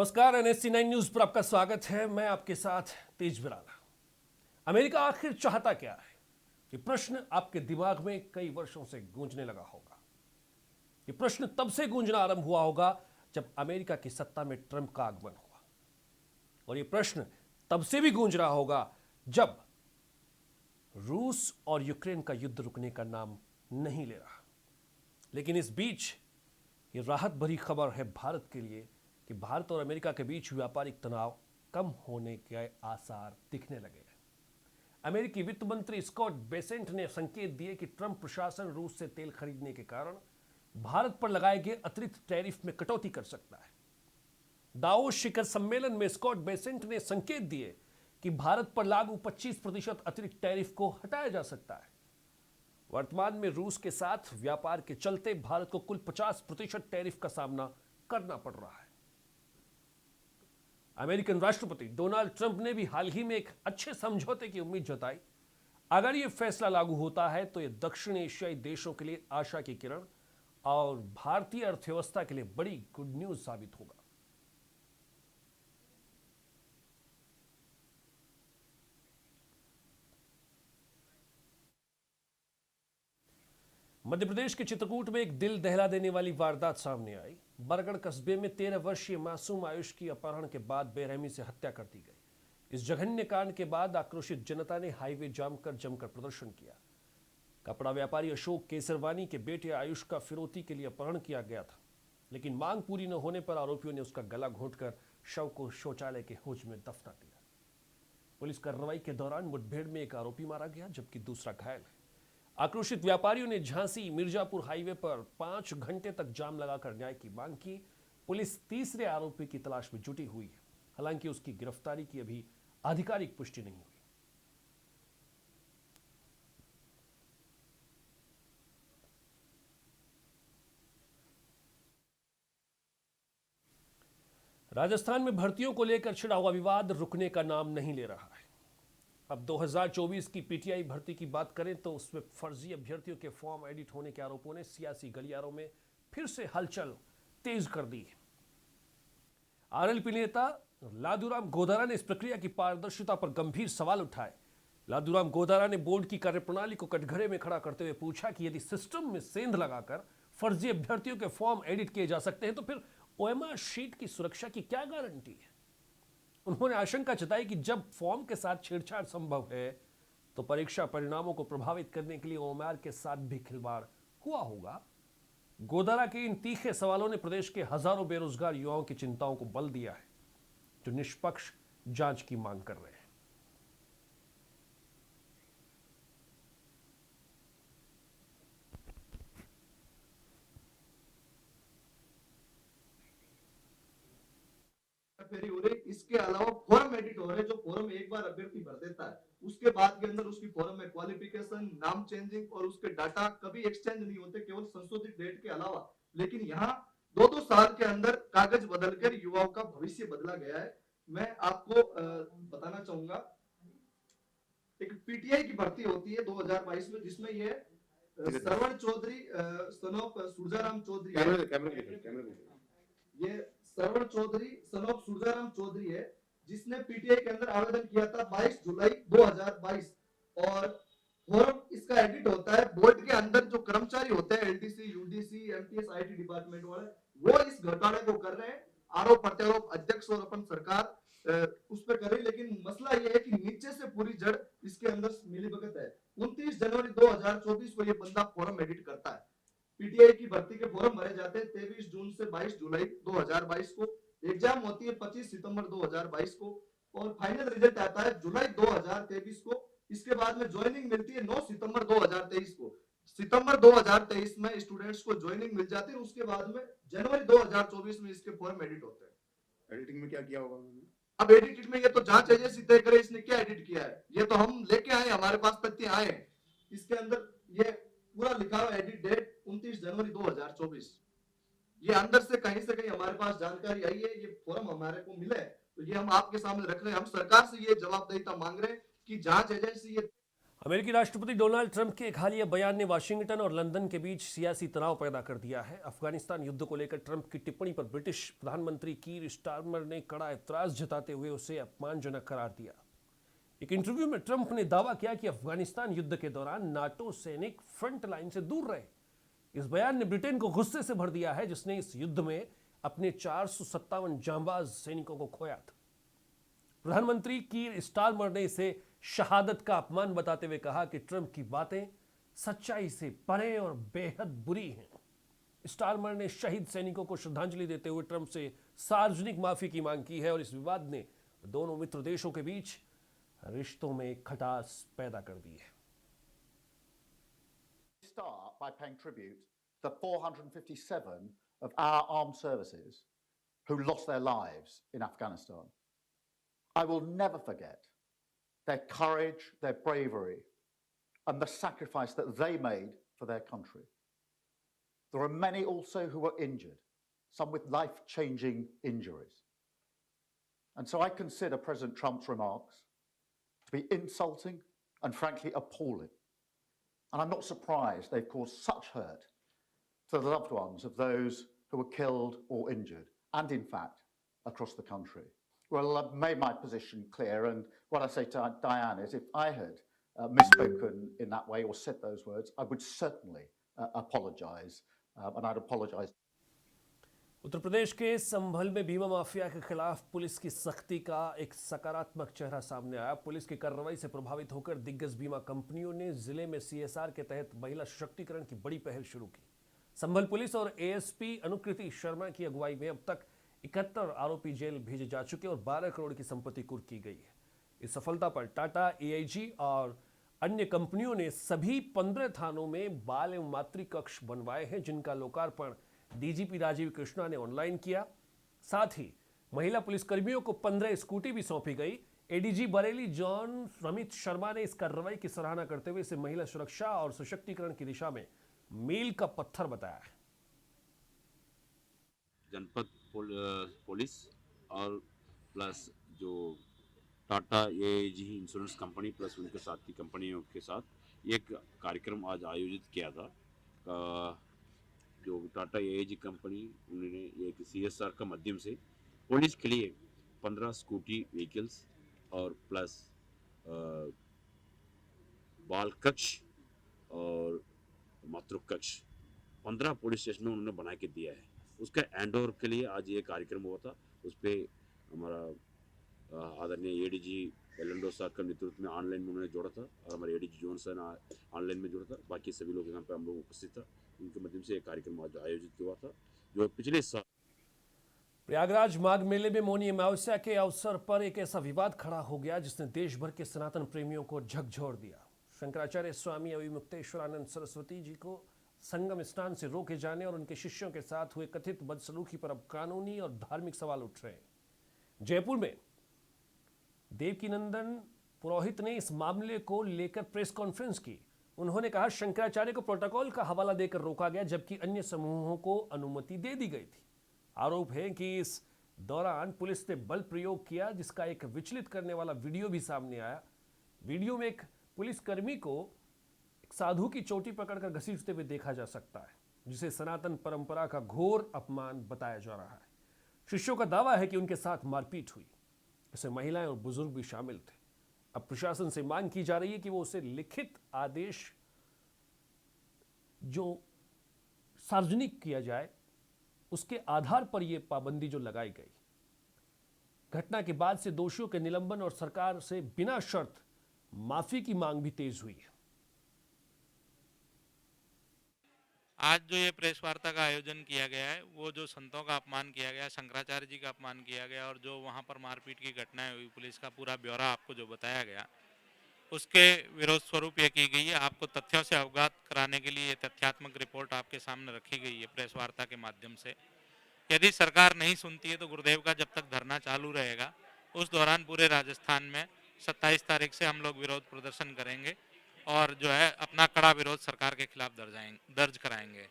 नमस्कार, NSC9 news पर आपका स्वागत है। मैं आपके साथ तेज बिराला। अमेरिका आखिर चाहता क्या है, ये प्रश्न आपके दिमाग में कई वर्षों से गूंजने लगा होगा। ये प्रश्न तब से गूंजना आरंभ हुआ होगा जब अमेरिका की सत्ता में ट्रंप का आगमन हुआ, और ये प्रश्न तब से भी गूंज रहा होगा जब रूस और यूक्रेन का युद्ध रुकने का नाम नहीं ले रहा। लेकिन इस बीच ये राहत भरी खबर है भारत के लिए कि भारत और अमेरिका के बीच व्यापारिक तनाव कम होने के आसार दिखने लगे हैं। अमेरिकी वित्त मंत्री स्कॉट बेसेंट ने संकेत दिए कि ट्रंप प्रशासन रूस से तेल खरीदने के कारण भारत पर लगाए गए अतिरिक्त टैरिफ में कटौती कर सकता है। दावोस शिखर सम्मेलन में स्कॉट बेसेंट ने संकेत दिए कि भारत पर लागू 25% अतिरिक्त टैरिफ को हटाया जा सकता है। वर्तमान में रूस के साथ व्यापार के चलते भारत को कुल 50% टैरिफ का सामना करना पड़ रहा है। अमेरिकन राष्ट्रपति डोनाल्ड ट्रंप ने भी हाल ही में एक अच्छे समझौते की उम्मीद जताई। अगर यह फैसला लागू होता है तो यह दक्षिण एशियाई देशों के लिए आशा की किरण और भारतीय अर्थव्यवस्था के लिए बड़ी गुड न्यूज साबित होगा। मध्य प्रदेश के चित्रकूट में एक दिल दहला देने वाली वारदात सामने आई। बरगढ़ कस्बे में 13 वर्षीय मासूम आयुष की अपहरण के बाद बेरहमी से हत्या कर दी गई। इस जघन्य कांड के बाद आक्रोशित जनता ने हाईवे जाम कर जमकर प्रदर्शन किया। कपड़ा व्यापारी अशोक केसरवानी के बेटे आयुष का फिरौती के लिए अपहरण किया गया था, लेकिन मांग पूरी न होने पर आरोपियों ने उसका गला घोंटकर शव को शौचालय के हौज में दफना दिया। पुलिस कार्रवाई के दौरान मुठभेड़ में एक आरोपी मारा गया जबकि दूसरा घायल है। आक्रोशित व्यापारियों ने झांसी मिर्जापुर हाईवे पर 5 घंटे तक जाम लगाकर न्याय की मांग की। पुलिस तीसरे आरोपी की तलाश में जुटी हुई है, हालांकि उसकी गिरफ्तारी की अभी आधिकारिक पुष्टि नहीं हुई। राजस्थान में भर्तियों को लेकर छिड़ा हुआ विवाद रुकने का नाम नहीं ले रहा है। अब 2024 की पीटीआई भर्ती की बात करें तो उसमें फर्जी अभ्यर्थियों के फॉर्म एडिट होने के आरोपों ने सियासी गलियारों में फिर से हलचल तेज कर दी है। आरएलपी नेता लादूराम गोधारा ने इस प्रक्रिया की पारदर्शिता पर गंभीर सवाल उठाए। लादूराम गोधारा ने बोर्ड की कार्यप्रणाली को कटघरे में खड़ा करते हुए पूछा कि यदि सिस्टम में सेंध लगाकर फर्जी अभ्यर्थियों के फॉर्म एडिट किए जा सकते हैं तो फिर ओएमआर शीट की सुरक्षा की क्या गारंटी है। उन्होंने आशंका जताई कि जब फॉर्म के साथ छेड़छाड़ संभव है तो परीक्षा परिणामों को प्रभावित करने के लिए ओएमआर के साथ भी खिलवाड़ हुआ होगा। गोधारा के इन तीखे सवालों ने प्रदेश के हजारों बेरोजगार युवाओं की चिंताओं को बल दिया है, जो निष्पक्ष जांच की मांग कर रहे हैं। फेरी हो रही, इसके अलावा फॉर्म एडिट हो रहे, जो फॉर्म एक बार अभ्यर्थी भर देता है उसके बाद के अंदर उसकी फॉर्म में क्वालिफिकेशन, नाम चेंजिंग और उसके डाटा कभी एक्सचेंज नहीं होते, केवल संशोधित डेट के अलावा। लेकिन यहाँ 2-2 साल के अंदर कागज बदलकर युवाओं का भविष्य बदला गया है। मैं आपको बताना चाहूंगा, एक पीटीआई की भर्ती होती है 2022 में, जिसमें ये श्रवण चौधरी सन ऑफ सूरजाराम चौधरी, ये श्रवण चौधरी सन ऑफ सूरजाराम चौधरी है, जिसने पीटीआई के अंदर आवेदन किया था 22 जुलाई 2022। और फॉर्म इसका एडिट होता है। बोर्ड के अंदर जो कर्मचारी होते हैं, LDC, UDC, MTS, IT department वाले, वो इस घोटाले को कर रहे हैं। आरोप प्रत्यारोप अध्यक्ष और अपन सरकार उस पर कर रही। लेकिन मसला ये है कि नीचे से पूरी जड़ इसके अंदर मिलीभगत है। 29 जनवरी 2024 को ये बंदा फॉर्म एडिट करता है। पीटीआई की भर्ती के फॉर्म भरे जाते हैं 23 जून से 22 जुलाई 2022 को। एग्जाम होती है 25 सितंबर 2022 को और फाइनल रिजल्ट आता है जुलाई 2023 को। इसके बाद में ज्वाइनिंग मिलती है 9 सितंबर 2023 को। सितंबर 2023 में स्टूडेंट्स को ज्वाइनिंग मिल जाती है। उसके बाद में जनवरी 2024 में इसके फॉर्म एडिट होते हैं। एडिटिंग में क्या किया होगा? अब एडिट में ये तो जांच एजेंसी तय करे इसने क्या एडिट किया है। ये तो हम लेके आए, हमारे पास तथ्य आए हैं। इसके अंदर ये पूरा लिखा हुआ एडिट डेट 29 जनवरी 2024। ये अंदर से कहीं हमारे पास जानकारी आई है, ये फॉर्म हमारे को मिला है, तो ये हम आपके सामने रख रहे हैं। हम सरकार से ये जवाबदेहिता मांग रहे हैं कि जांच एजेंसी ये। अमेरिकी राष्ट्रपति डोनाल्ड ट्रंप के एक हालिया बयान ने वाशिंगटन और लंदन के बीच सियासी तनाव पैदा कर दिया है। अफगानिस्तान युद्ध को लेकर ट्रंप की टिप्पणी पर ब्रिटिश प्रधानमंत्री कीर स्टारमर ने कड़ा एतराज जताते हुए उसे अपमानजनक करार दिया। एक इंटरव्यू में ट्रंप ने दावा किया कि अफगानिस्तान युद्ध के दौरान नाटो सैनिक फ्रंट लाइन से दूर रहे। इस बयान ने ब्रिटेन को गुस्से से भर दिया है, जिसने इस युद्ध में अपने 457 जांबाज सैनिकों को खोया था। प्रधानमंत्री कीर स्टारमर ने इसे शहादत का अपमान बताते हुए कहा कि ट्रंप की बातें सच्चाई से परे और बेहद बुरी हैं। स्टारमर ने शहीद सैनिकों को श्रद्धांजलि देते हुए ट्रंप से सार्वजनिक माफी की मांग की है और इस विवाद ने दोनों मित्र देशों के बीच रिश्तों में खटास पैदा कर दी है। Start by paying tribute to the 457 of our armed services who lost their lives in Afghanistan. I will never forget their courage, their bravery, and the sacrifice that they made for their country. There are many also who were injured, some with life-changing injuries. And so I consider President Trump's remarks to be insulting and frankly appalling. And I'm not surprised they've caused such hurt to the loved ones of those who were killed or injured, and in fact, across the country. Well, I've made my position clear, and what I say to Diane is if I had misspoken in that way or said those words, I would certainly apologise, and I'd apologise. Uttar Pradesh के संभल में बीमा mafia के खिलाफ police की सख्ती का एक सकारात्मक चेहरा सामने आया। पुलिस की कार्रवाई से प्रभावित होकर दिग्गज बीमा कंपनियों ने जिले में CSR के तहत महिला सशक्तिकरण की बड़ी पहल शुरू की। संभल पुलिस और ASP अनुकृति शर्मा की अगुवाई में अब तक 71 आरोपी जेल भेजे जा चुके और 12 करोड़ की संपत्ति कुर्क की गई है। इस सफलता पर टाटा, AIG और अन्य कंपनियों ने सभी 15 थानों में बाल एवं मातृ कक्ष बनवाए हैं, जिनका लोकार्पण DGP राजीव कृष्णा ने ऑनलाइन किया। साथ ही महिला पुलिसकर्मियों को 15 स्कूटी भी सौंपी गई। ADG बरेली जॉन रमित शर्मा ने इस कार्रवाई की सराहना करते हुए इसे महिला सुरक्षा और सशक्तिकरण की दिशा में मील का पत्थर बताया है। जनपद पुलिस और प्लस जो Tata AIG insurance company plus उनके साथ की कंपनियों के साथ एक कार्यक्रम आज आयोजित किया था। जो टाटा AIG कंपनी उन्होंने एक CSR का माध्यम से पुलिस के लिए 15 स्कूटी व्हीकल्स और प्लस बाल कक्ष और मातृ कक्ष 15 पुलिस स्टेशन में उन्होंने बना के दिया है। उसका हैंड ओवर के लिए आज ये कार्यक्रम हुआ था। उस पर हमारा आदरणीय ADG एलेंडो साहब का नेतृत्व में ऑनलाइन में उन्होंने जोड़ा था और हमारे ADG जोन सर ऑनलाइन में जोड़ा था। बाकी सभी लोग यहाँ पे हम लोग उपस्थित था। उनके माध्यम से एक कार्यक्रम आज आयोजित हुआ था जो पिछले साल प्रयागराज माघ मेले में मौनी अमावस्या के अवसर पर एक ऐसा विवाद खड़ा हो गया जिसने देश भर के सनातन प्रेमियों को झकझोर दिया। शंकराचार्य स्वामी अविमुक्तेश्वरानंद सरस्वती जी को संगम स्नान से रोके जाने और उनके शिष्यों के साथ हुए कथित बदसलूकी पर अब कानूनी और धार्मिक सवाल उठ रहे हैं। जयपुर में देवकीनंदन पुरोहित ने इस मामले को लेकर प्रेस कॉन्फ्रेंस की। उन्होंने कहा शंकराचार्य को प्रोटोकॉल का हवाला देकर रोका गया, जबकि अन्य समूहों को अनुमति दे दी गई थी। आरोप है कि इस दौरान पुलिस ने बल प्रयोग किया, जिसका एक विचलित करने वाला वीडियो भी सामने आया। वीडियो में एक पुलिसकर्मी को एक साधु की चोटी पकड़कर घसीटते हुए देखा जा सकता है, जिसे सनातन परंपरा का घोर अपमान बताया जा रहा है। शिष्यों का दावा है कि उनके साथ मारपीट हुई, इसमें महिलाएं और बुजुर्ग भी शामिल थे। अब प्रशासन से मांग की जा रही है कि वो उसे लिखित आदेश जो सार्वजनिक किया जाए, उसके आधार पर यह पाबंदी जो लगाई गई। घटना के बाद से दोषियों के निलंबन और सरकार से बिना शर्त माफी की मांग भी तेज हुई है। आज जो ये प्रेस वार्ता का आयोजन किया गया है, वो जो संतों का अपमान किया गया, शंकराचार्य जी का अपमान किया गया और जो वहाँ पर मारपीट की घटनाएं हुई, पुलिस का पूरा ब्यौरा आपको जो बताया गया, उसके विरोध स्वरूप ये की गई है। आपको तथ्यों से अवगत कराने के लिए ये तथ्यात्मक रिपोर्ट आपके सामने रखी गई है प्रेस वार्ता के माध्यम से। यदि सरकार नहीं सुनती है तो गुरुदेव का जब तक धरना चालू रहेगा, उस दौरान पूरे राजस्थान में 27 तारीख से हम लोग विरोध प्रदर्शन करेंगे और जो है अपना कड़ा विरोध सरकार के खिलाफ दर्ज कराएंगे,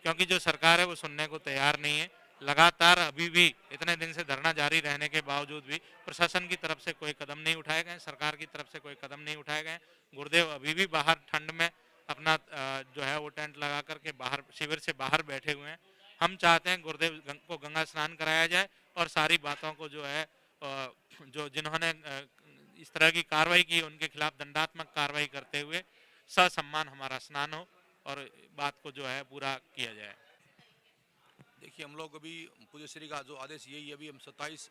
क्योंकि जो सरकार है वो सुनने को तैयार नहीं है। लगातार अभी भी इतने दिन से धरना जारी रहने के बावजूद भी प्रशासन की तरफ से कोई कदम नहीं उठाए गए, सरकार की तरफ से कोई कदम नहीं उठाए गए। गुरुदेव अभी भी बाहर ठंड में अपना जो है वो टेंट लगा करके बाहर शिविर से बाहर बैठे हुए हैं। हम चाहते हैं गुरुदेव को गंगा स्नान कराया जाए और सारी बातों को जो है जो जिन्होंने इस तरह की कार्रवाई की उनके खिलाफ दंडात्मक कार्रवाई करते हुए ससम्मान हमारा स्नान हो और बात को जो है पूरा किया जाए। देखिए, हम लोग अभी पूज्य श्री का जो आदेश यही है, अभी हम 27,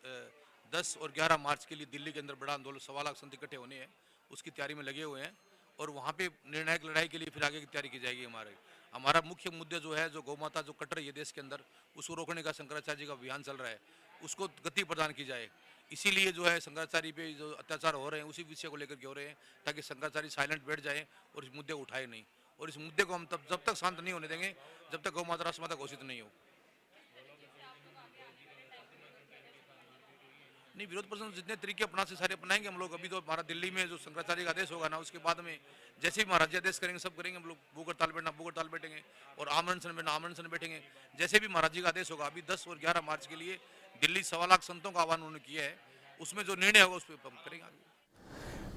10 और 11 मार्च के लिए दिल्ली के अंदर बड़ा आंदोलन 1.25 लाख संत इकट्ठे होने हैं, उसकी तैयारी में लगे हुए हैं और वहाँ पे निर्णायक लड़ाई के लिए फिर आगे की तैयारी की जाएगी। हमारा मुख्य मुद्दे जो है, जो गौ माता जो कट रही है देश के अंदर, उसको रोकने का शंकराचार्य जी का अभियान चल रहा है, उसको गति प्रदान की जाए। इसीलिए जो है शंकराचार्य पे जो अत्याचार हो रहे हैं उसी विषय को लेकर के हो रहे हैं, ताकि शंकराचार्य साइलेंट बैठ जाए और इस मुद्दे को उठाए नहीं। और इस मुद्दे को हम जब तक शांत नहीं होने देंगे जब तक गौ माता राष्ट्रमाता घोषित नहीं हो। नहीं, विरोध प्रदर्शन जितने तरीके अपना से सारे अपनाएंगे हम लोग। अभी तो हमारा दिल्ली में जो शंकराचार्य का आदेश होगा ना, उसके बाद में जैसे भी महाराज जी आदेश करेंगे सब करेंगे। हम लोग भूख हड़ताल बैठना भूख हड़ताल बैठेंगे और आमरण अनशन बैठना आमरण अनशन बैठेंगे। जैसे भी महाराज जी का आदेश होगा, अभी 10 और 11 मार्च के लिए दिल्ली 1.25 लाख संतों का आह्वान उन्होंने किया है, उसमें जो निर्णय होगा उस पर हम करेंगे आगे।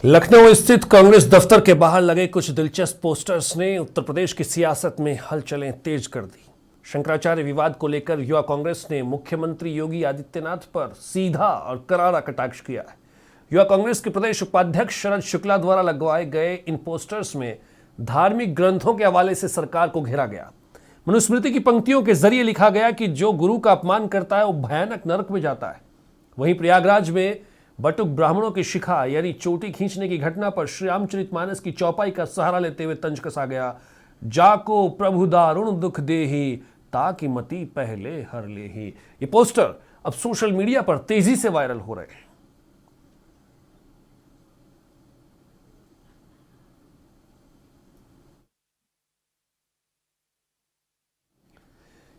लखनऊ स्थित कांग्रेस दफ्तर के बाहर लगे कुछ दिलचस्प पोस्टर्स ने उत्तर प्रदेश की सियासत में हलचलें तेज कर दी। शंकराचार्य विवाद को लेकर युवा कांग्रेस ने मुख्यमंत्री योगी आदित्यनाथ पर सीधा और करारा कटाक्ष किया है। युवा कांग्रेस के प्रदेश उपाध्यक्ष शरद शुक्ला द्वारा लगवाए गए इन पोस्टर्स में धार्मिक ग्रंथों के हवाले से सरकार को घेरा गया। मनुस्मृति की पंक्तियों के जरिए लिखा गया कि जो गुरु का अपमान करता है वो भयानक नरक में जाता है। वहीं प्रयागराज में बटुक ब्राह्मणों की शिखा यानी चोटी खींचने की घटना पर श्री रामचरितमानस की चौपाई का सहारा लेते हुए तंज कसा गया, जाको प्रभु दारुण दुख देहि ताकि मति पहले हर ले ही। ये पोस्टर अब सोशल मीडिया पर तेजी से वायरल हो रहे हैं।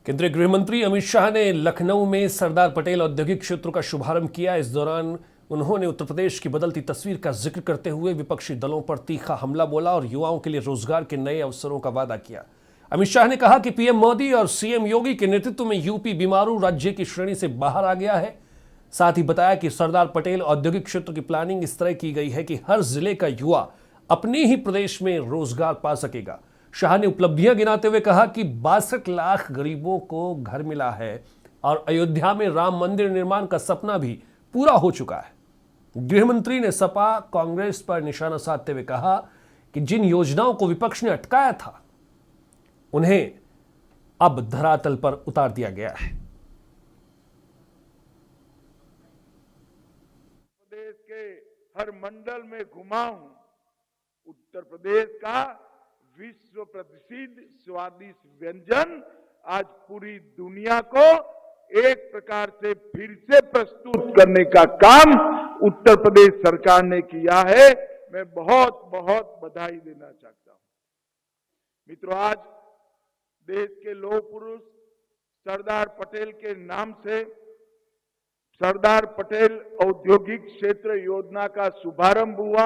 केंद्रीय गृह मंत्री अमित शाह ने लखनऊ में सरदार पटेल औद्योगिक क्षेत्र का शुभारंभ किया। इस दौरान उन्होंने उत्तर प्रदेश की बदलती तस्वीर का जिक्र करते हुए विपक्षी दलों पर तीखा हमला बोला और युवाओं के लिए रोजगार के नए अवसरों का वादा किया। अमित शाह ने कहा कि पीएम मोदी और सीएम योगी के नेतृत्व में यूपी बीमारू राज्य की श्रेणी से बाहर आ गया है। साथ ही बताया कि सरदार पटेल औद्योगिक क्षेत्र की प्लानिंग इस तरह की गई है कि हर जिले का युवा अपने ही प्रदेश में रोजगार पा सकेगा। शाह ने उपलब्धियां गिनाते हुए कहा कि 62 लाख गरीबों को घर मिला है और अयोध्या में राम मंदिर निर्माण का सपना भी पूरा हो चुका है। गृह मंत्री ने सपा कांग्रेस पर निशाना साधते हुए कहा कि जिन योजनाओं को विपक्ष ने अटकाया था उन्हें अब धरातल पर उतार दिया गया है। प्रदेश के हर मंडल में घुमा हूं, उत्तर प्रदेश का विश्व प्रसिद्ध स्वादिष्ट व्यंजन आज पूरी दुनिया को एक प्रकार से फिर से प्रस्तुत करने का काम उत्तर प्रदेश सरकार ने किया है। मैं बहुत बहुत बधाई देना चाहता हूं। मित्रों, आज देश के लौह पुरुष सरदार पटेल के नाम से सरदार पटेल औद्योगिक क्षेत्र योजना का शुभारंभ हुआ।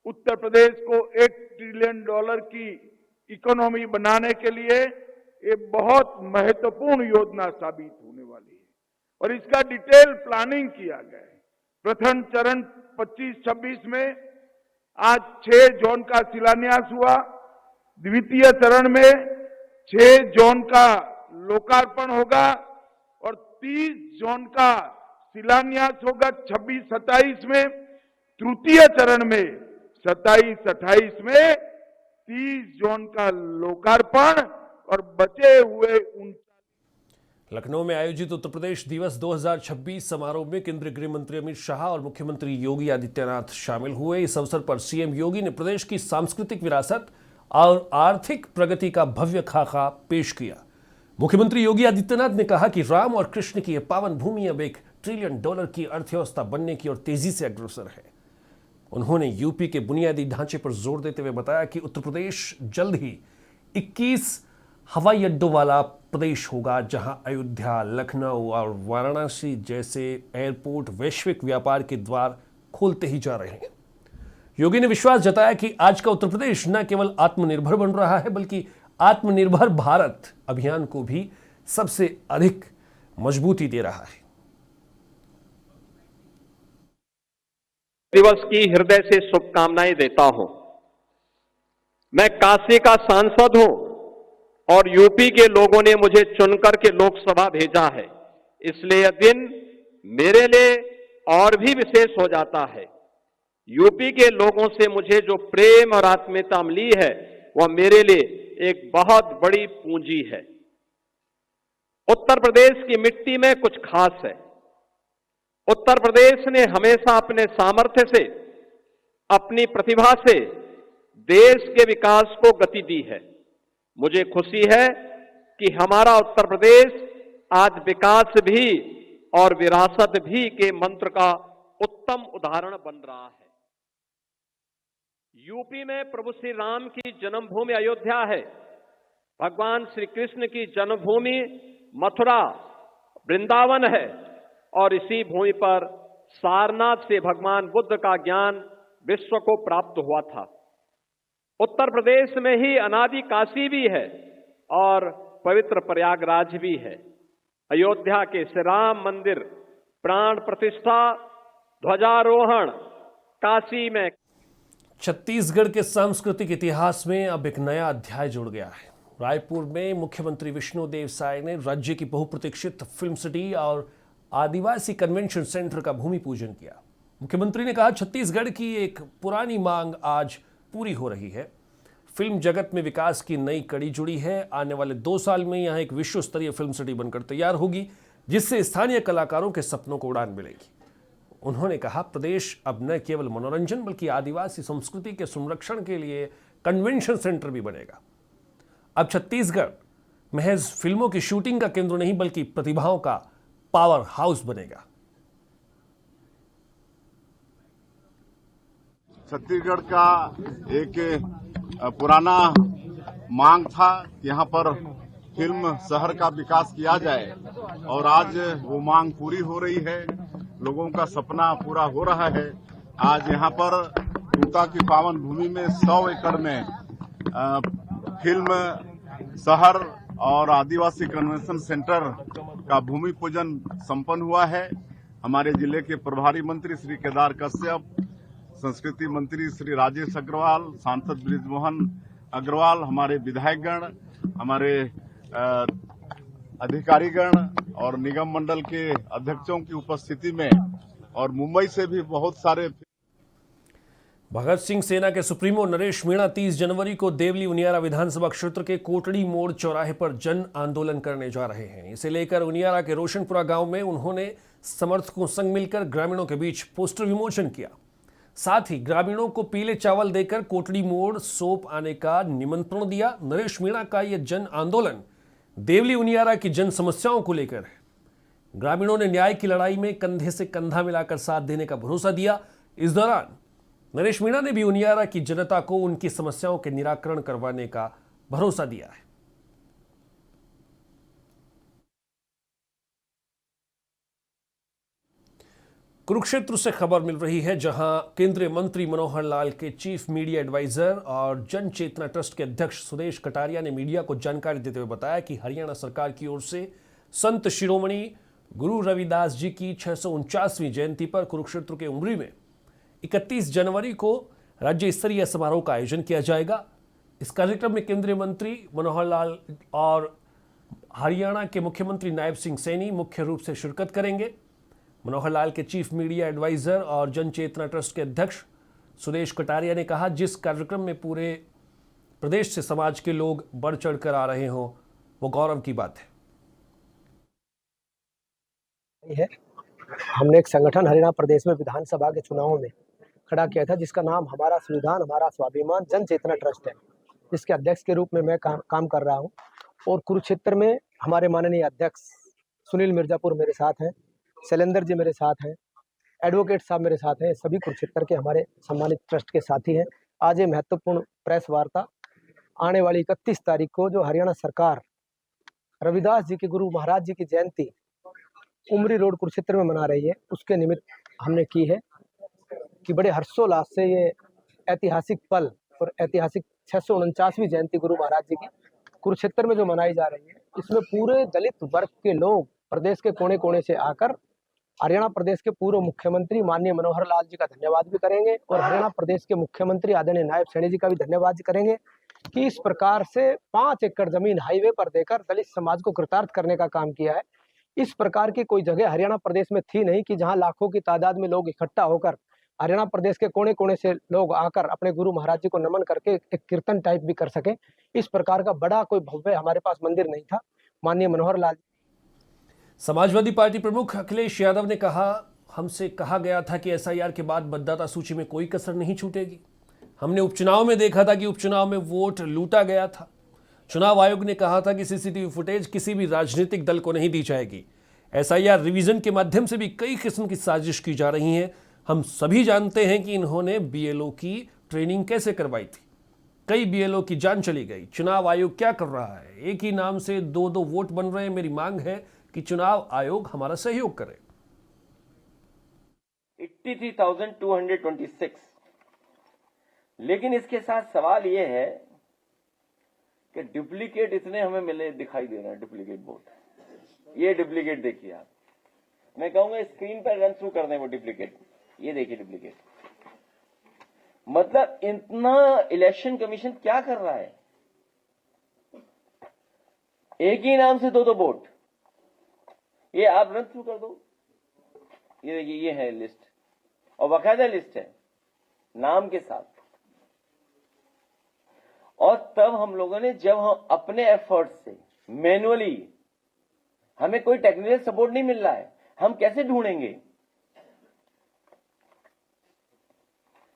उत्तर प्रदेश को $1 ट्रिलियन की इकोनॉमी बनाने के लिए ये बहुत महत्वपूर्ण योजना साबित होने वाली है और इसका डिटेल प्लानिंग किया गया है। प्रथम चरण 25-26 में आज 6 जोन का शिलान्यास हुआ। द्वितीय चरण में 6 जोन का लोकार्पण होगा और 30 जोन का शिलान्यास होगा 26-27 में। तृतीय चरण में 27-28 में 30 जोन का लोकार्पण और बचे हुए लखनऊ में आयोजित उत्तर प्रदेश दिवस 2026 समारोह में केंद्रीय गृह मंत्री अमित शाह और मुख्यमंत्री योगी आदित्यनाथ शामिल हुए। इस अवसर पर सीएम योगी ने प्रदेश की सांस्कृतिक विरासत और आर्थिक प्रगति का भव्य खाका पेश किया। मुख्यमंत्री योगी आदित्यनाथ ने कहा कि राम और कृष्ण की यह पावन भूमि अब $1 ट्रिलियन की अर्थव्यवस्था बनने की ओर तेजी से अग्रसर है। उन्होंने यूपी के बुनियादी ढांचे पर जोर देते हुए बताया कि उत्तर प्रदेश जल्द ही 21 हवाई अड्डों वाला प्रदेश होगा, जहां अयोध्या, लखनऊ और वाराणसी जैसे एयरपोर्ट वैश्विक व्यापार के द्वार खोलते ही जा रहे हैं। योगी ने विश्वास जताया कि आज का उत्तर प्रदेश न केवल आत्मनिर्भर बन रहा है बल्कि आत्मनिर्भर भारत अभियान को भी सबसे अधिक मजबूती दे रहा है। दिवस की हृदय से शुभकामनाएं देता हूं। मैं काशी का सांसद हूं और यूपी के लोगों ने मुझे चुनकर के लोकसभा भेजा है, इसलिए यह दिन मेरे लिए और भी विशेष हो जाता है। यूपी के लोगों से मुझे जो प्रेम और आत्मीयता मिली है वह मेरे लिए एक बहुत बड़ी पूंजी है। उत्तर प्रदेश की मिट्टी में कुछ खास है। उत्तर प्रदेश ने हमेशा अपने सामर्थ्य से, अपनी प्रतिभा से देश के विकास को गति दी है। मुझे खुशी है कि हमारा उत्तर प्रदेश आज विकास भी और विरासत भी के मंत्र का उत्तम उदाहरण बन रहा है। यूपी में प्रभु श्री राम की जन्मभूमि अयोध्या है। भगवान श्री कृष्ण की जन्मभूमि मथुरा वृंदावन है और इसी भूमि पर सारनाथ से भगवान बुद्ध का ज्ञान विश्व को प्राप्त हुआ था। उत्तर प्रदेश में ही अनादि काशी भी है और पवित्र प्रयागराज भी है। अयोध्या के श्री राम मंदिर प्राण प्रतिष्ठा, ध्वजारोहण, काशी में छत्तीसगढ़ के सांस्कृतिक इतिहास में अब एक नया अध्याय जुड़ गया है। रायपुर में मुख्यमंत्री विष्णुदेव साय ने राज्य की बहुप्रतीक्षित फिल्म सिटी और आदिवासी कन्वेंशन सेंटर का भूमि पूजन किया। मुख्यमंत्री ने कहा, छत्तीसगढ़ की एक पुरानी मांग आज पूरी हो रही है। फिल्म जगत में विकास की नई कड़ी जुड़ी है। आने वाले 2 साल में यहां एक विश्व स्तरीय फिल्म सिटी बनकर तैयार होगी, जिससे स्थानीय कलाकारों के सपनों को उड़ान मिलेगी। उन्होंने कहा, प्रदेश अब न केवल मनोरंजन बल्कि आदिवासी संस्कृति के संरक्षण के लिए कन्वेंशन सेंटर भी बनेगा। अब छत्तीसगढ़ महज फिल्मों की शूटिंग का केंद्र नहीं बल्कि प्रतिभाओं का पावर हाउस बनेगा। छत्तीसगढ़ का एक पुराना मांग था कि यहाँ पर फिल्म शहर का विकास किया जाए और आज वो मांग पूरी हो रही है। लोगों का सपना पूरा हो रहा है। आज यहाँ पर टूटा की पावन भूमि में 100 एकड़ में फिल्म शहर और आदिवासी कन्वेंशन सेंटर का भूमि पूजन संपन्न हुआ है। हमारे जिले के प्रभारी मंत्री श्री केदार कश्यप, संस्कृति मंत्री श्री राजेश अग्रवाल, सांसद बृजमोहन अग्रवाल, हमारे विधायकगण, हमारे अधिकारीगण और निगम मंडल के अध्यक्षों की उपस्थिति में और मुंबई से भी बहुत सारे। भगत सिंह सेना के सुप्रीमो नरेश मीणा 30 जनवरी को देवली उनियारा विधानसभा क्षेत्र के कोटड़ी मोड़ चौराहे पर जन आंदोलन करने जा रहे हैं। इसे लेकर उनियारा के रोशनपुरा गांव में उन्होंने समर्थकों संग मिलकर ग्रामीणों के बीच पोस्टर विमोचन किया। साथ ही ग्रामीणों को पीले चावल देकर कोटड़ी मोड़ सौंप आने का निमंत्रण दिया। नरेश मीणा का यह जन आंदोलन देवली उनियारा की जन समस्याओं को लेकर है। ग्रामीणों ने न्याय की लड़ाई में कंधे से कंधा मिलाकर साथ देने का भरोसा दिया। इस दौरान नरेश मीणा ने भी उनियारा की जनता को उनकी समस्याओं के निराकरण करवाने का भरोसा दिया है। कुरुक्षेत्र से खबर मिल रही है, जहां केंद्रीय मंत्री मनोहर लाल के चीफ मीडिया एडवाइजर और जन चेतना ट्रस्ट के अध्यक्ष सुदेश कटारिया ने मीडिया को जानकारी देते हुए बताया कि हरियाणा सरकार की ओर से संत शिरोमणि गुरु रविदास जी की 649वीं जयंती पर कुरुक्षेत्र के उमरी में 31 जनवरी को राज्य स्तरीय समारोह का आयोजन किया जाएगा। इस कार्यक्रम में केंद्रीय मंत्री मनोहर लाल और हरियाणा के मुख्यमंत्री नायब सिंह सैनी मुख्य रूप से शिरकत करेंगे। मनोहर लाल के चीफ मीडिया एडवाइजर और जन चेतना ट्रस्ट के अध्यक्ष सुदेश कटारिया ने कहा, जिस कार्यक्रम में पूरे प्रदेश से समाज के लोग बढ़ चढ़ कर आ रहे हों वो गौरव की बात है। हमने एक संगठन हरियाणा प्रदेश में विधानसभा के चुनावों में खड़ा किया था, जिसका नाम हमारा संविधान हमारा स्वाभिमान जन चेतना ट्रस्ट है, जिसके अध्यक्ष के रूप में मैं काम कर रहा हूं। और कुरुक्षेत्र में हमारे माननीय अध्यक्ष सुनील मिर्जापुर मेरे साथ हैं, शैलेंद्र जी मेरे साथ हैं, एडवोकेट साहब मेरे साथ हैं। सभी कुरुक्षेत्र के हमारे सम्मानित ट्रस्ट के साथी हैं। आज ये महत्वपूर्ण प्रेस वार्ता आने वाली 31 तारीख को जो हरियाणा सरकार रविदास जी के गुरु महाराज जी की जयंती उमरी रोड कुरुक्षेत्र में मना रही है, उसके निमित्त हमने की है कि बड़े हर्षोल्लास से ये ऐतिहासिक पल और ऐतिहासिक 649वीं जयंती गुरु महाराज जी की कुरुक्षेत्र में जो मनाई जा रही है, इसमें पूरे दलित वर्ग के लोग प्रदेश के कोने कोने से आकर हरियाणा प्रदेश के पूर्व मुख्यमंत्री माननीय मनोहर लाल जी का धन्यवाद भी करेंगे और हरियाणा प्रदेश के मुख्यमंत्री आदरणीय नायब सैनी जी का भी धन्यवाद करेंगे कि इस प्रकार से 5 एकड़ जमीन हाईवे पर देकर दलित समाज को कृतार्थ करने का काम किया है। इस प्रकार की कोई जगह हरियाणा प्रदेश में थी नहीं कि जहां लाखों की तादाद में लोग इकट्ठा होकर हरियाणा प्रदेश के कोने कोने से लोग आकर अपने गुरु महाराज जी को नमन करके एक कीर्तन टाइप भी कर सके। इस प्रकार का बड़ा कोई भव्य हमारे पास मंदिर नहीं था। माननीय मनोहर लाल समाजवादी पार्टी प्रमुख अखिलेश यादव ने कहा, हमसे कहा गया था कि एसआईआर के बाद मतदाता सूची में कोई कसर नहीं छूटेगी। हमने उपचुनाव में देखा था कि उपचुनाव में वोट लूटा गया था। चुनाव आयोग ने कहा था कि सीसीटीवी फुटेज किसी भी राजनीतिक दल को नहीं दी जाएगी। एसआईआर रिवीजन के माध्यम से भी कई किस्म की साजिश की जा रही है। हम सभी जानते हैं कि इन्होंने बीएलओ की ट्रेनिंग कैसे करवाई थी। कई बीएलओ की जान चली गई। चुनाव आयोग क्या कर रहा है? एक ही नाम से 2-2 वोट बन रहे हैं। मेरी मांग है कि चुनाव आयोग हमारा सहयोग करे। 83,226। लेकिन इसके साथ सवाल यह है कि डुप्लीकेट इतने हमें मिले दिखाई दे रहे हैं। डुप्लीकेट वोट, ये डुप्लीकेट देखिए आप, मैं कहूंगा स्क्रीन पर रन थ्रू कर दें वो डुप्लीकेट। ये देखिए डुप्लीकेट, मतलब इतना इलेक्शन कमीशन क्या कर रहा है? एक ही नाम से 2-2 वोट, ये आप रन थ्रू कर दो। ये देखिए, ये है लिस्ट और बाकायदा लिस्ट है नाम के साथ। और तब हम लोगों ने, जब हम अपने एफर्ट से मैनुअली, हमें कोई टेक्निकल सपोर्ट नहीं मिल रहा है, हम कैसे ढूंढेंगे?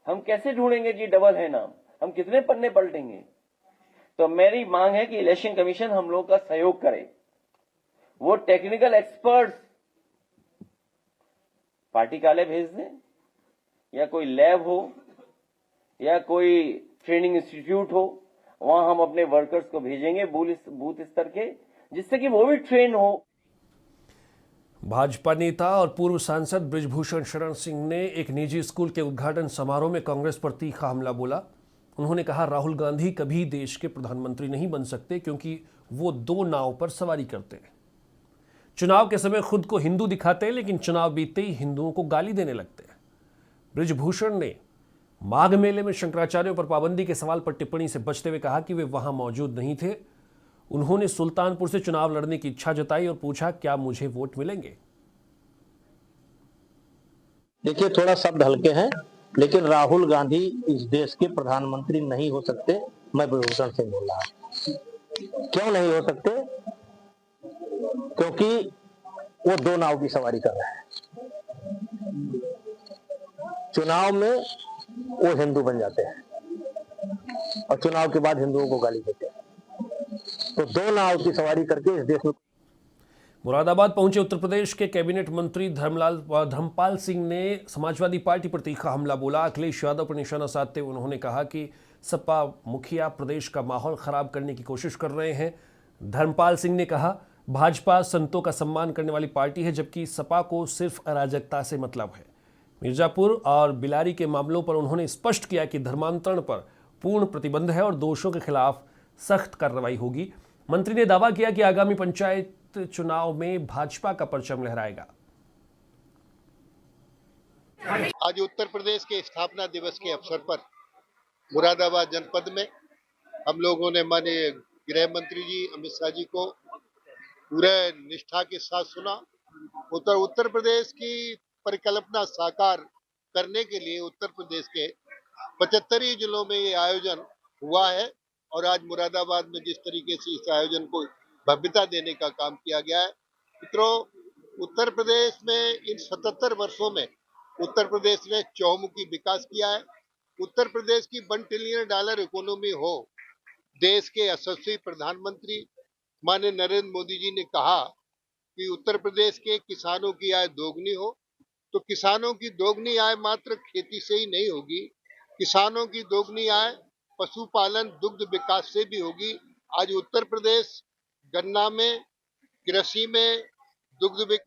हम कैसे ढूंढेंगे कि डबल है नाम? हम कितने पन्ने पलटेंगे? तो मेरी मांग है कि इलेक्शन कमीशन हम लोग का सहयोग करे। वो टेक्निकल एक्सपर्ट्स पार्टी कार्यालय भेज दें, या कोई लैब हो या कोई ट्रेनिंग इंस्टीट्यूट हो, वहां हम अपने वर्कर्स को भेजेंगे बूथ स्तर के, जिससे कि वो भी ट्रेन हो। भाजपा नेता और पूर्व सांसद बृजभूषण शरण सिंह ने एक निजी स्कूल के उद्घाटन समारोह में कांग्रेस पर तीखा हमला बोला। उन्होंने कहा, राहुल गांधी कभी देश के प्रधानमंत्री नहीं बन सकते क्योंकि वो 2 नाव पर सवारी करते हैं। चुनाव के समय खुद को हिंदू दिखाते हैं, लेकिन चुनाव बीतते ही हिंदुओं को गाली देने लगते हैं। बृजभूषण ने माघ मेले में शंकराचार्यों पर पाबंदी के सवाल पर टिप्पणी से बचते हुए कहा कि वे वहां मौजूद नहीं थे। उन्होंने सुल्तानपुर से चुनाव लड़ने की इच्छा जताई और पूछा, क्या मुझे वोट मिलेंगे? देखिए, थोड़ा शब्द हल्के हैं, लेकिन राहुल गांधी इस देश के प्रधानमंत्री नहीं हो सकते। मैं बृजभूषण सिंह बोल रहा हूं। क्यों नहीं हो सकते? क्योंकि वो 2 नाव की सवारी कर रहे हैं। चुनाव में वो हिंदू बन जाते हैं और चुनाव के बाद हिंदुओं को गाली देते हैं। तो 2 नाव की सवारी करके इस देश में। मुरादाबाद पहुंचे उत्तर प्रदेश के कैबिनेट मंत्री धर्मपाल सिंह ने समाजवादी पार्टी पर तीखा हमला बोला। अखिलेश यादव पर निशाना साधते हुए उन्होंने कहा कि सपा मुखिया प्रदेश का माहौल खराब करने की कोशिश कर रहे हैं। धर्मपाल सिंह ने कहा, भाजपा संतों का सम्मान करने वाली पार्टी है, जबकि सपा को सिर्फ अराजकता से मतलब है। मिर्जापुर और बिलारी के मामलों पर उन्होंने स्पष्ट किया कि धर्मांतरण पर पूर्ण प्रतिबंध है और दोषों के खिलाफ सख्त कार्रवाई होगी। मंत्री ने दावा किया कि आगामी पंचायत चुनाव में भाजपा का परचम लहराएगा। आज उत्तर प्रदेश के स्थापना दिवस के अवसर पर मुरादाबाद जनपद में हम लोगों ने माननीय गृह मंत्री जी अमित शाह जी को पूरे निष्ठा के साथ सुना। उत्तर प्रदेश की परिकल्पना साकार करने के लिए उत्तर प्रदेश के 75 जिलों में ये आयोजन हुआ है और आज मुरादाबाद में जिस तरीके से इस आयोजन को भव्यता देने का काम किया गया है। मित्रों, उत्तर प्रदेश में इन 77 वर्षों में उत्तर प्रदेश ने चौमुखी विकास किया है। उत्तर प्रदेश की $1 ट्रिलियन इकोनॉमी हो। देश के यशस्वी प्रधानमंत्री माननीय नरेंद्र मोदी जी ने कहा कि उत्तर प्रदेश के किसानों की आय दोगुनी हो, तो किसानों की दोगुनी आय मात्र खेती से ही नहीं होगी। किसानों की दोगुनी आय पशुपालन, दुग्ध विकास से भी होगी। आज उत्तर प्रदेश गन्ना में, कृषि में, दुग्ध।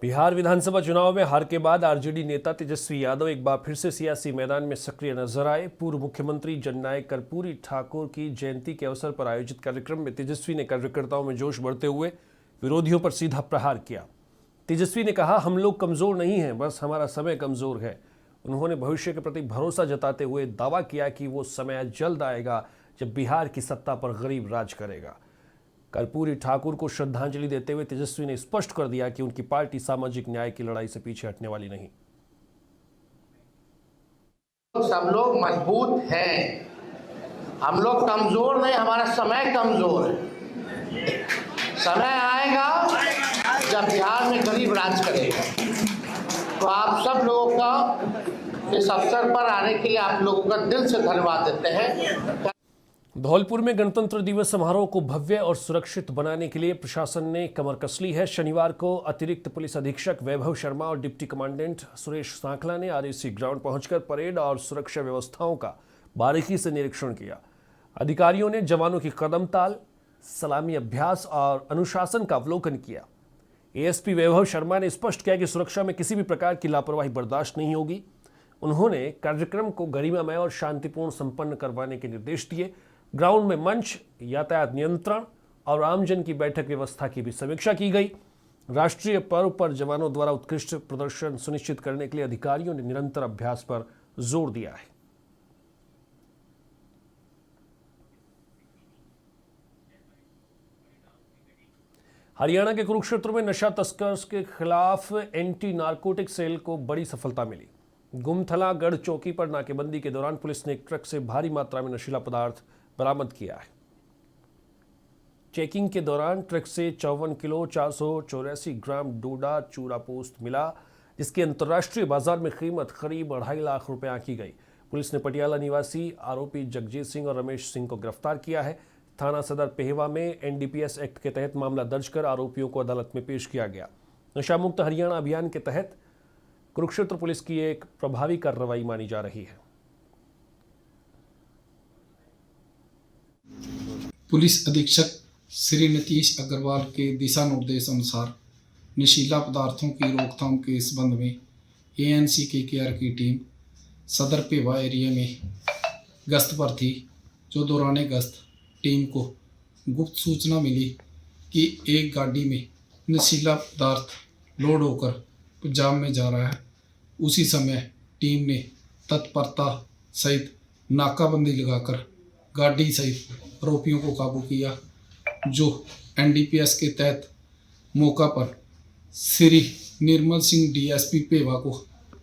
बिहार विधानसभा चुनाव में हार के बाद आरजेडी नेता तेजस्वी यादव एक बार फिर से सियासी मैदान में सक्रिय नजर आए। पूर्व मुख्यमंत्री जननायक कर्पूरी ठाकुर की जयंती के अवसर पर आयोजित कार्यक्रम में तेजस्वी ने कार्यकर्ताओं में जोश बढ़ते हुए विरोधियों पर सीधा प्रहार किया। तेजस्वी ने कहा, हम लोग कमजोर नहीं हैं, बस हमारा समय कमजोर है। उन्होंने भविष्य के प्रति भरोसा जताते हुए दावा किया कि वो समय जल्द आएगा जब बिहार की सत्ता पर गरीब राज करेगा। कर्पूरी ठाकुर को श्रद्धांजलि देते हुए तेजस्वी ने स्पष्ट कर दिया कि उनकी पार्टी सामाजिक न्याय की लड़ाई से पीछे हटने वाली नहीं। सब लोग मजबूत हैं, हम लोग कमजोर नहीं, हमारा समय कमजोर है। समय आएगा जब बिहार में गरीब राज करेगा। तो आप सब लोगों का इस अवसर पर आने के लिए आप लोगों का दिल से धन्यवाद देते हैं। धौलपुर में गणतंत्र दिवस समारोह को भव्य और सुरक्षित बनाने के लिए प्रशासन ने कमर कस ली है। शनिवार को अतिरिक्त पुलिस अधीक्षक वैभव शर्मा और डिप्टी कमांडेंट सुरेश सांखला ने आरएसी ग्राउंड पहुंचकर परेड और सुरक्षा व्यवस्थाओं का बारीकी से निरीक्षण किया। अधिकारियों ने जवानों की कदम ताल, सलामी अभ्यास और अनुशासन का अवलोकन किया। एएसपी वैभव शर्मा ने स्पष्ट किया कि सुरक्षा में किसी भी प्रकार की लापरवाही बर्दाश्त नहीं होगी। उन्होंने कार्यक्रम को गरिमामय और शांतिपूर्ण संपन्न करवाने के निर्देश दिए। ग्राउंड में मंच, यातायात नियंत्रण और आमजन की बैठक व्यवस्था की भी समीक्षा की गई। राष्ट्रीय पर्व पर जवानों द्वारा उत्कृष्ट प्रदर्शन सुनिश्चित करने के लिए अधिकारियों ने निरंतर अभ्यास पर जोर दिया है। हरियाणा के कुरुक्षेत्र में नशा तस्कर्स के खिलाफ एंटी नारकोटिक सेल को बड़ी सफलता मिली। गुमथला गढ़ चौकी पर नाकेबंदी के दौरान पुलिस ने एक ट्रक से भारी मात्रा में नशीला पदार्थ बरामद किया है। चेकिंग के दौरान ट्रक से 54 किलो 484 ग्राम डोडा चूरा पोस्त मिला, जिसकी अंतर्राष्ट्रीय बाजार में कीमत करीब 2.5 लाख रुपए आंकी गई। पुलिस ने पटियाला निवासी आरोपी जगजीत सिंह और रमेश सिंह को गिरफ्तार किया है। थाना सदर पेहवा में एनडीपीएस एक्ट के तहत मामला दर्ज कर आरोपियों को अदालत में पेश किया गया। नशा मुक्त हरियाणा अभियान के तहत कुरुक्षेत्र पुलिस की एक प्रभावी कार्रवाई मानी जा रही है। पुलिस अधीक्षक श्री नीतीश अग्रवाल के दिशा निर्देश अनुसार नशीला पदार्थों की रोकथाम के संबंध में एएनसी के केआर की टीम सदर पेवा एरिया में गश्त पर थी। जो दौरान गश्त टीम को गुप्त सूचना मिली कि एक गाड़ी में नशीला पदार्थ लोड होकर पंजाब में जा रहा है। उसी समय टीम ने तत्परता सहित नाकाबंदी लगाकर गाड़ी सहित आरोपियों को काबू किया। जो एनडीपीएस के तहत मौका पर श्री निर्मल सिंह डीएसपी पेवा को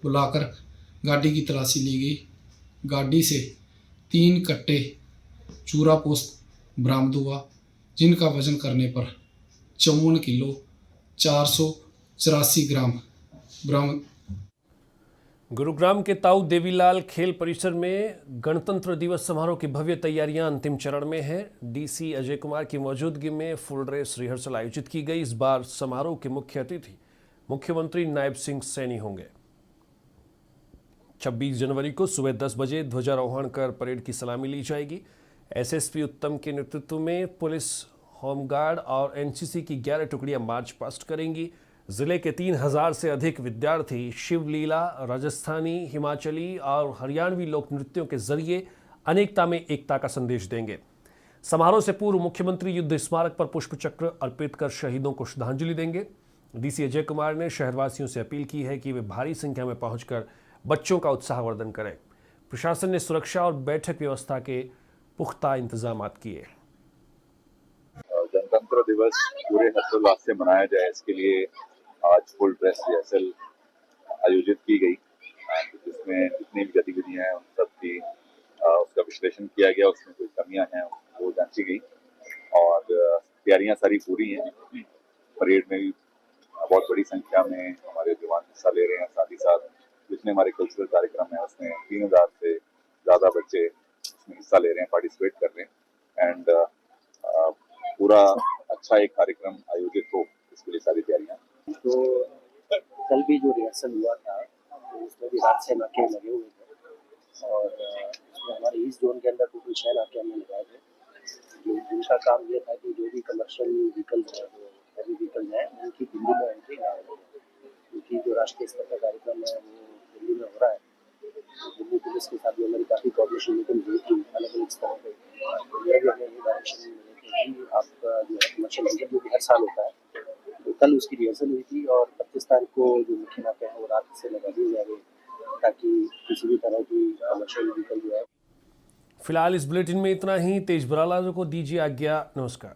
बुलाकर गाड़ी की तलाशी ली गई। गाड़ी से 3 कट्टे चूरा पोस्त बरामद हुआ, जिनका वजन करने पर 54 किलो 484 ग्राम बरामद। गुरुग्राम के ताऊ देवीलाल खेल परिसर में गणतंत्र दिवस समारोह की भव्य तैयारियां अंतिम चरण में है। डीसी अजय कुमार की मौजूदगी में फुल ड्रेस रिहर्सल आयोजित की गई। इस बार समारोह के मुख्य अतिथि मुख्यमंत्री नायब सिंह सैनी होंगे। 26 जनवरी को सुबह 10 बजे ध्वजारोहण कर परेड की सलामी ली जाएगी। एसएसपी उत्तम के नेतृत्व में पुलिस, होमगार्ड और एनसीसी की 11 टुकड़ियां मार्च पास्ट करेंगी। जिले के 3000 से अधिक विद्यार्थी शिवलीला, राजस्थानी, हिमाचली और हरियाणवी लोक नृत्यों के जरिए अनेकता में एकता का संदेश देंगे। समारोह से पूर्व मुख्यमंत्री युद्ध स्मारक पर पुष्प चक्र अर्पित कर शहीदों को श्रद्धांजलि देंगे। डीसी अजय कुमार ने शहरवासियों से अपील की है कि वे भारी संख्या में पहुंचकर बच्चों का उत्साहवर्धन करें। प्रशासन ने सुरक्षा और बैठक व्यवस्था के पुख्ता इंतजाम किए। गणतंत्र दिवस पूरे हर्षोल्लास से मनाया जाए, इसके लिए आज फुल ड्रेस रिहर्सल आयोजित की गई, जिसमें जितनी भी गतिविधियां हैं उन सब की उसका विश्लेषण किया गया। उसमें कोई कमियां हैं वो जांची गई और तैयारियां सारी पूरी हैं। परेड में भी बहुत बड़ी संख्या में हमारे जवान हिस्सा ले रहे हैं। साथ ही साथ जितने हमारे कल्चरल कार्यक्रम है उसमें 3000 से ज़्यादा बच्चे उसमें हिस्सा ले रहे हैं, पार्टिसिपेट कर रहे हैं। एंड पूरा अच्छा एक कार्यक्रम आयोजित हो, इसके लिए सारी तैयारियां। तो कल भी जो रिहर्सल हुआ था तो उसमें भी रात से नाके लगे हुए थे और उसमें हमारे ईस्ट जोन के अंदर टोटल 6 नाके हमने लगाए थे। जिनका काम ये था कि जो भी कमर्शियल व्हीकल्स हैं, हैवी व्हीकल्स हैं, उनकी दिल्ली में एंट्री ना हो, क्योंकि जो राष्ट्रीय स्तर का कार्यक्रम है वो दिल्ली में हो रहा है। तो दिल्ली पुलिस के साथ भी हमारी काफ़ी कोऑर्डिनेशन मीटिंग हुई थी अलग अलग स्तरों पर। तो यह भी हमें ये डायरेक्शन मिले कि आपका जो है कमर्शियल व्हीकल जो भी हर साल होता है कल उसकी रिहर्सल हुई थी और 25 तारीख को जो मुख्य नाके हैं वो रात से लगा दिए जाएंगे ताकि किसी भी तरह की कमर्शियल व्हीकल जो है। फिलहाल इस बुलेटिन में इतना ही। तेज बराला को दीजिए आज्ञा। नमस्कार।